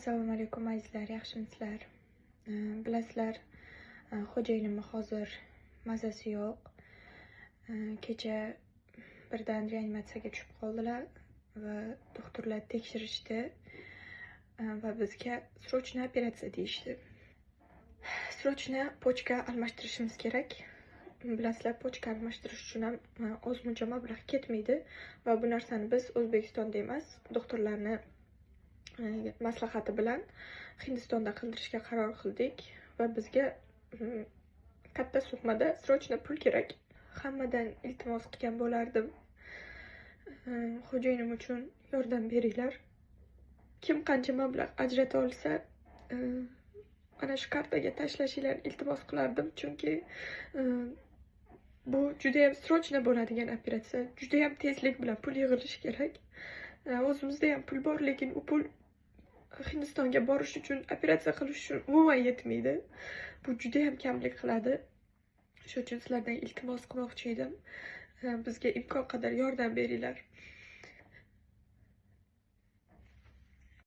Assalomu alaykum azizlar, yaxshimisizlar? Bilasizlar, xo'jayinim hozir mazasi yo'q. Kecha birdan reanimatsiyaga tushib qoldilar va doktorlar tekshirishdi va bizga srochna operatsiya deyishdi. Srochna pochka almashtirishimiz kerak. Bilasizlar, pochka almashtirish uchun ham ozmuncha mablag' ketmaydi va bu narsani biz O'zbekistonda emas, doktorlarni maslahati bilan Hindistonda qildirishga qaror qildik va bizga katta summada srochna pul kerak. Hammadan iltimos qilgan bo'lardim, xo'jayinim uchun yordam beringlar. Kim qancha mablag' ajrata olsa, mana shu kartaga tashlashinglarni iltimos qilardim, chunki bu juda ham srochna bo'ladigan operatsiya. Juda ham tezlik bilan pul yig'ilishi kerak. O'zimizda ham pul bor, lekin u pul Hindistonga borish uchun, operatsiya qilish uchun umuman yetmaydi. Bu juda ham kamlik qiladi. Shuning uchun sizlardan iltimos qilmoqchi edim. Bizga imkon qadar yordam beringlar.